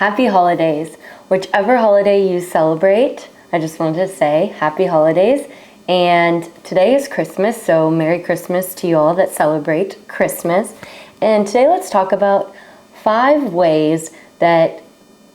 Happy holidays. Whichever holiday you celebrate, I just wanted to say happy holidays. And today is Christmas, so Merry Christmas to you all that celebrate Christmas. And today let's talk about 5 ways that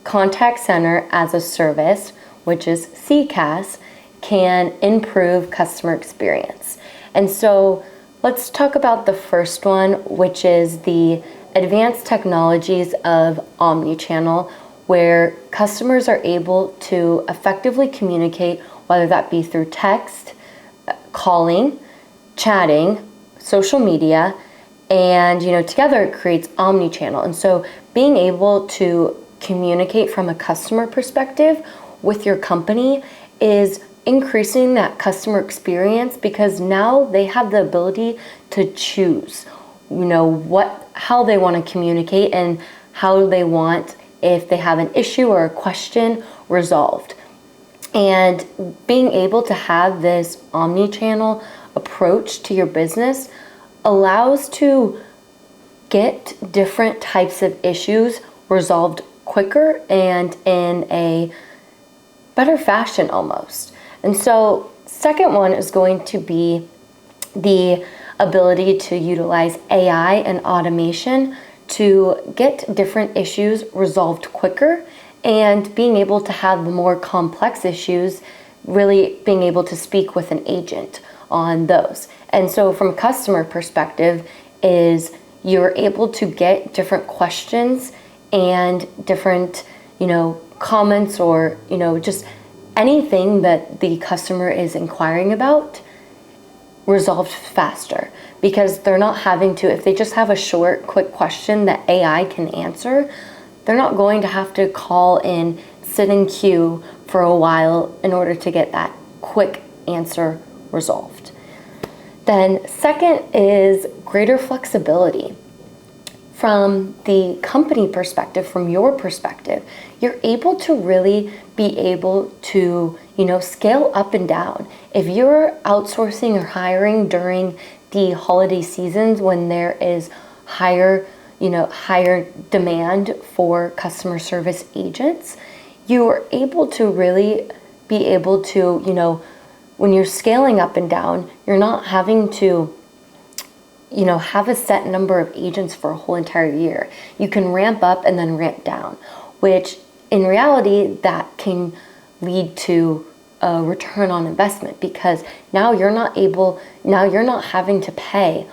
contact center as a service, which is CCaaS, can improve customer experience. And so let's talk about the first one, which is the advanced technologies of omnichannel, where customers are able to effectively communicate, whether that be through text, calling, chatting, social media, and together it creates omnichannel. And so being able to communicate from a customer perspective with your company is increasing that customer experience, because now they have the ability to choose how they want to communicate and how they want, if they have an issue or a question, resolved. And being able to have this omni-channel approach to your business allows to get different types of issues resolved quicker and in a better fashion almost. And so second one is going to be the ability to utilize AI and automation to get different issues resolved quicker, and being able to have the more complex issues, really being able to speak with an agent on those. And so from a customer perspective is you're able to get different questions and different, comments or, just anything that the customer is inquiring about resolved faster, because they're not having to, if they just have a short, quick question that AI can answer, they're not going to have to call in, sit in queue for a while in order to get that quick answer resolved. Then second is greater flexibility. From the company perspective, from your perspective, you're able to really be able to, scale up and down. If you're outsourcing or hiring during the holiday seasons when there is higher demand for customer service agents, you are able to really be able to, when you're scaling up and down, you're not having to have a set number of agents for a whole entire year. You can ramp up and then ramp down, which in reality, that can lead to a return on investment, because now you're not having to pay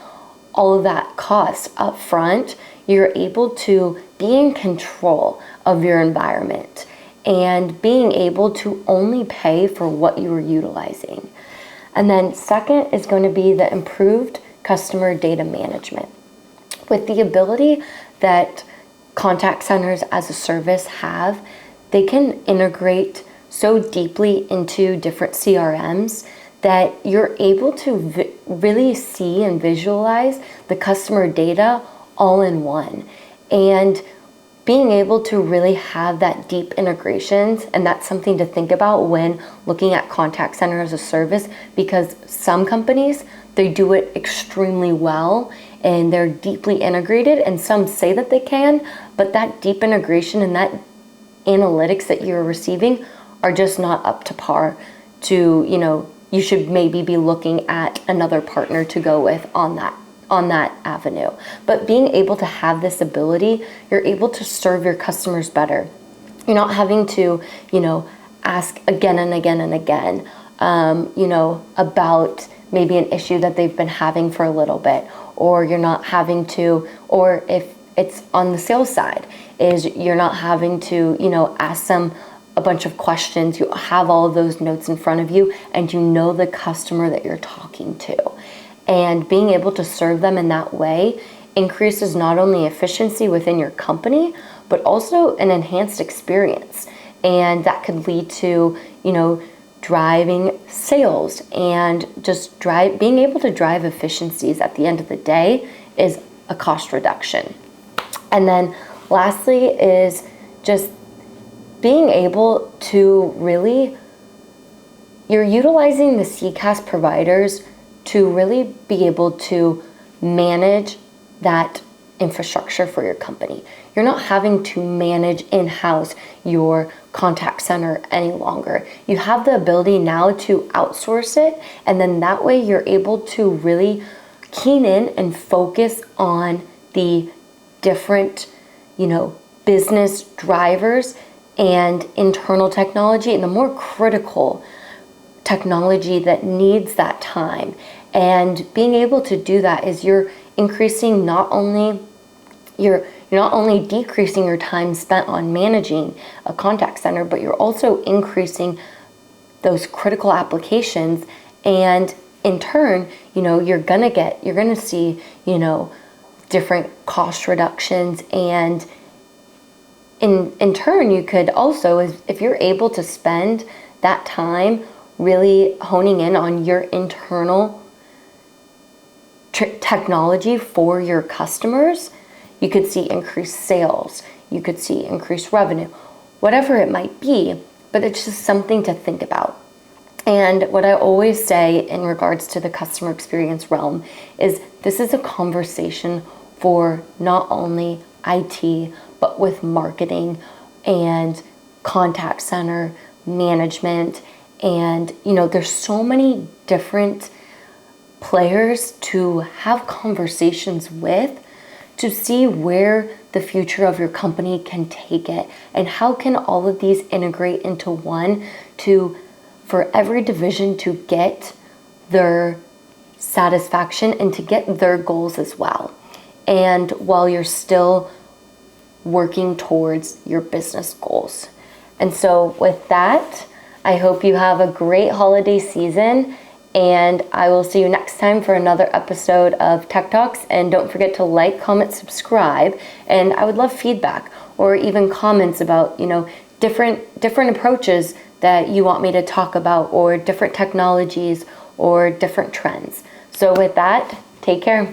all of that cost up front. You're able to be in control of your environment and being able to only pay for what you are utilizing. And then second is going to be the improved customer data management. With the ability that contact centers as a service have, they can integrate so deeply into different CRMs that you're able to really see and visualize the customer data all in one. And being able to really have that deep integrations, and that's something to think about when looking at contact center as a service, because some companies, they do it extremely well and they're deeply integrated, and some say that they can, but that deep integration and that analytics that you're receiving are just not up to par to, you should maybe be looking at another partner to go with on that avenue. But being able to have this ability, you're able to serve your customers better. You're not having to, ask again and again and again, about maybe an issue that they've been having for a little bit, or you're not having to, or if it's on the sales side, is you're not having to, ask them a bunch of questions. You have all of those notes in front of you, and you know the customer that you're talking to. And being able to serve them in that way increases not only efficiency within your company, but also an enhanced experience. And that could lead to, driving sales and just being able to drive efficiencies at the end of the day is a cost reduction. And then lastly is just being able to really, you're utilizing the CCaaS providers to really be able to manage that infrastructure for your company. You're not having to manage in-house your contact center any longer. You have the ability now to outsource it, and then that way you're able to really keen in and focus on the different, business drivers and internal technology and the more critical technology that needs that time. And being able to do that is you're increasing you're not only decreasing your time spent on managing a contact center, but you're also increasing those critical applications. And in turn, you're gonna see, different cost reductions. And in turn, you could also, if you're able to spend that time really honing in on your internal technology for your customers, you could see increased sales, you could see increased revenue, whatever it might be, but it's just something to think about. And what I always say in regards to the customer experience realm is this is a conversation for not only IT, but with marketing and contact center management. And, there's so many different players to have conversations with to see where the future of your company can take it, and how can all of these integrate into one for every division to get their satisfaction and to get their goals as well. And while you're still working towards your business goals. And so with that, I hope you have a great holiday season, and I will see you next time for another episode of Tech Talks. And don't forget to like, comment, subscribe. And I would love feedback or even comments about, different approaches that you want me to talk about, or different technologies or different trends. So with that, take care.